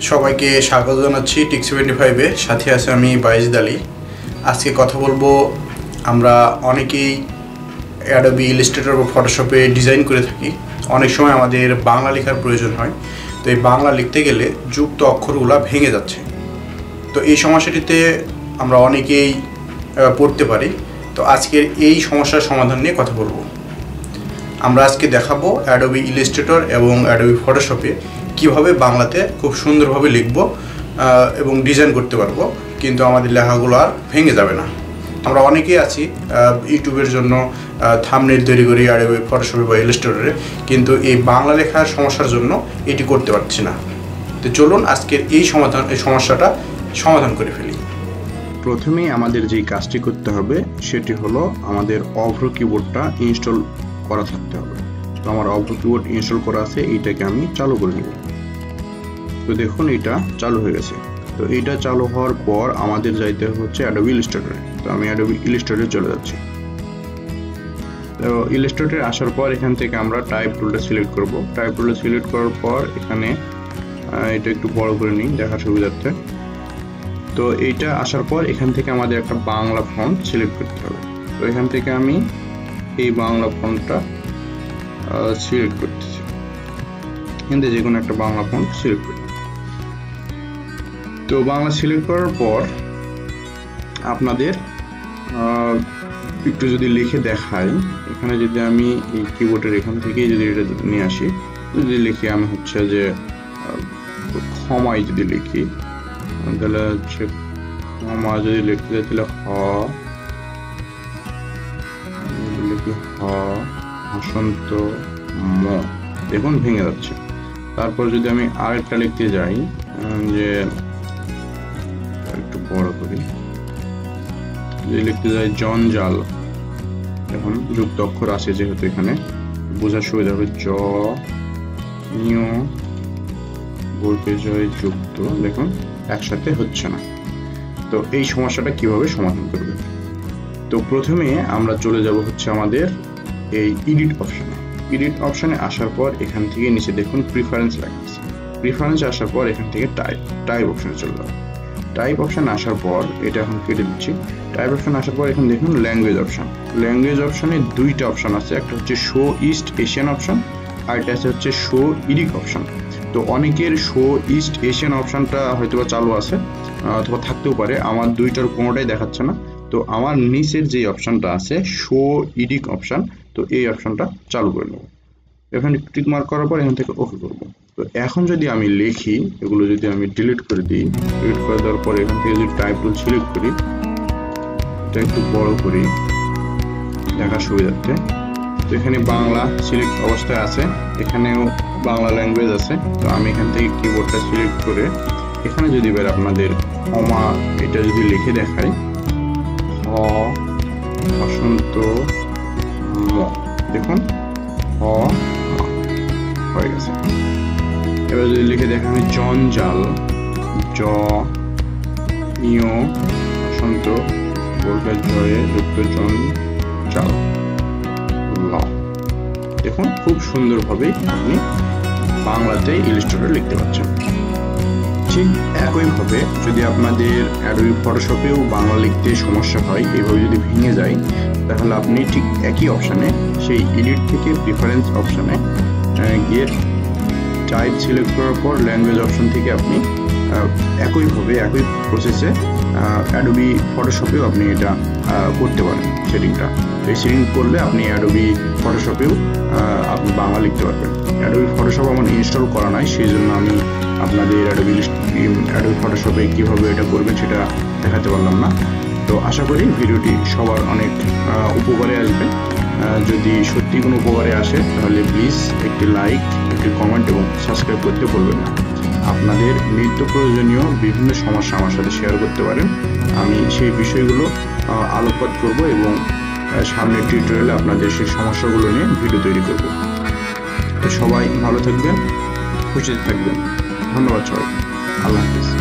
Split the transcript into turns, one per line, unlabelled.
সবাইকে স্বাগত জানাচ্ছি টিক75 এ সাথে আছে আমি বাইজিদ আলী। আজকে কথা বলবো আমরা অনেকেই অ্যাডোবি ইলাস্ট্রেটর বা ফটোশপে ডিজাইন করে থাকি। অনেক সময় আমাদের বাংলা লেখার প্রয়োজন হয়, তো এই বাংলা লিখতে গেলে যুক্ত অক্ষরগুলো ভেঙে যাচ্ছে। তো এই সমস্যাটিতে আমরা অনেকেই পড়তে পারি। তো আজকের এই সমস্যার সমাধান নিয়ে কথা বলবো। আমরা আজকে দেখাবো অ্যাডোবি ইলাস্ট্রেটর এবং অ্যাডোবি ফটোশপে কিভাবে বাংলাতে খুব সুন্দরভাবে লিখব এবং ডিজাইন করতে পারবো, কিন্তু আমাদের লেখাগুলো আর ভেঙে যাবে না। আমরা অনেকেই আছি ইউটিউবের জন্য থাম্বনেইল তৈরি করি অ্যাডোবি ফটোশপে বা ইলাস্ট্রেটরে, কিন্তু এই বাংলা লেখার সমস্যার জন্য এটি করতে পারছি না। তো চলুন আজকের এই সমস্যাটা সমাধান করে ফেলি। প্রথমেই আমাদের যেই কাজটি করতে হবে সেটি হলো আমাদের অভ্র কিবোর্ডটা ইনস্টল করা থাকতে হবে। তো আমার অভ্র কিবোর্ড ইনস্টল করা আছে, এইটাকে আমি চালু করে নেব। তো দেখুন এটা চালু হয়ে গেছে। তো এইটা চালু হওয়ার পর আমাদের যাইতে হচ্ছে অ্যাডোবি ইলাস্ট্রেটরে। তো আমি অ্যাডোবি ইলাস্ট্রেটরে চলে যাচ্ছি। তো ইলাস্ট্রেটরে আসার পর এখান থেকে আমরা টাইপ টুলটা সিলেক্ট করব। টাইপ টুলটা সিলেক্ট করার পর এখানে এটা একটু বড় করে নিই দেখার সুবিধার্থে। তো এইটা আসার পর এখান থেকে আমাদের একটা বাংলা ফন্ট সিলেক্ট করতে হবে। তো এখান থেকে আমি এই বাংলা ফন্টটা সিলেক্ট করতেছি। কিন্তু যে কোনো একটা বাংলা ফন্ট সিলেক্ট করি। তো বাংলা সিলেক্ট করার পর আপনাদের একটু যদি লিখে দেখাই, এখানে যদি আমি এই কিবোর্ডের এখান থেকে যদি এটা নিয়ে আসি, যদি লিখি আমি হচ্ছে যে ক্ষমায় যদি লিখি, তাহলে হচ্ছে ক্ষমা যদি লিখতে যাই তাহলে লিখি হাসন্ত ম, দেখুন ভেঙে যাচ্ছে। তারপর যদি আমি আরেকটা লিখতে যাই, যে একটু বড় করি, যদি লিখতে যাই জঞ্জাল, এখন যুক্ত অক্ষর আছে যেহেতু এখানে বোঝার সুবিধা হবে, জ নিয় জয় যুক্ত, দেখুন একসাথে হচ্ছে না। তো এই সমস্যাটা কিভাবে সমাধান করবে? তো প্রথমে আমরা চলে যাব হচ্ছে আমাদের এই এডিট অপশনে। এডিট অপশনে আসার পর এখান থেকে নিচে দেখুন প্রিফারেন্স লেখা আছে। প্রিফারেন্স আসার পর এখান থেকে টাইপ অপশনে চলে যাবো। টাইপ অপশন আসার পর এটা এখন কেটে দিচ্ছি। টাইপ অপশন আসার পর এখন দেখুন ল্যাঙ্গুয়েজ অপশন। ল্যাঙ্গুয়েজ অপশনে দুইটা অপশন আছে, একটা হচ্ছে শো ইস্ট এশিয়ান অপশন, আর এটা হচ্ছে শো ইডিক অপশন। তো অনেকের শো ইস্ট এশিয়ান অপশনটা হয়তোবা চালু আছে অথবা থাকতেও পারে, আমার দুইটার কোনোটাই দেখাচ্ছে না। তো আমার নিচের যে অপশনটা আছে শো ইডিক অপশন, তো এই অপশনটা চালু করে নেব। এখানে টিক মার্ক করার পর এখান থেকে ওকে করব। তো এখন যদি আমি লিখি, এগুলো যদি আমি ডিলিট করে দিই, ডিলিট করে দেওয়ার পর এখান থেকে যদি টাইপ টুল সিলেক্ট করি, এটা একটু বড় করি দেখার সুবিধার্থে। তো এখানে বাংলা সিলেক্ট অবস্থায় আছে, এখানেও বাংলা ল্যাঙ্গুয়েজ আছে। তো আমি এখান থেকে কিবোর্ডটা সিলেক্ট করে এখানে যদি এবার আপনাদের ক্ষমা এটা যদি লিখে দেখাই, বসন্ত ম, দেখুন হয়ে গেছে। এবার যদি লিখে দেখেন আমি জঞ্জাল, জ ইয় বসন্ত বর্গের জয়ে যুক্ত জঞ্জাল ল, দেখুন খুব সুন্দরভাবে আপনি বাংলাতে ইলাস্ট্রেটর লিখতে পারছেন। ঠিক একইভাবে যদি আপনাদের অ্যাডোবি ফটোশপেও বাংলা লিখতে সমস্যা হয়, এইভাবে যদি ভেঙে যায়, তাহলে আপনি ঠিক একই অপশানে সেই এডিট থেকে প্রিফারেন্স অপশানে গিয়ে টাইপ সিলেক্ট করার পর ল্যাঙ্গুয়েজ অপশন থেকে আপনি একইভাবে একই প্রসেসে অ্যাডোবি ফটোশপেও আপনি এটা করতে পারেন সেটিংটা। এই সেটিং করলে আপনি অ্যাডোবি ফটোশপেও আপনি বাংলা লিখতে পারবেন। অ্যাডোবি ফটোশপ আমার ইনস্টল করা নাই, সেই জন্য আমি আপনাদের অ্যাডোবি ফটোশপে কীভাবে এটা করবেন সেটা দেখাতে পারলাম না। তো আশা করি ভিডিওটি সবার অনেক উপকারে আসবে। যদি সত্যি কোনো উপকারে আসে তাহলে প্লিজ একটি লাইক, একটি কমেন্ট এবং সাবস্ক্রাইব করতে ভুলবেন না। আপনাদের নিত্য প্রয়োজনীয় বিভিন্ন সমস্যা আমার সাথে শেয়ার করতে পারেন, আমি সেই বিষয়গুলো আলোকপাত করব এবং সামনের টিউটোরিয়ালে আপনাদের সেই সমস্যাগুলো নিয়ে ভিডিও তৈরি করব। তো সবাই ভালো থাকবেন, খুশিতে থাকবেন। ধন্যবাদ সবাই, আল্লাহ হাফেজ।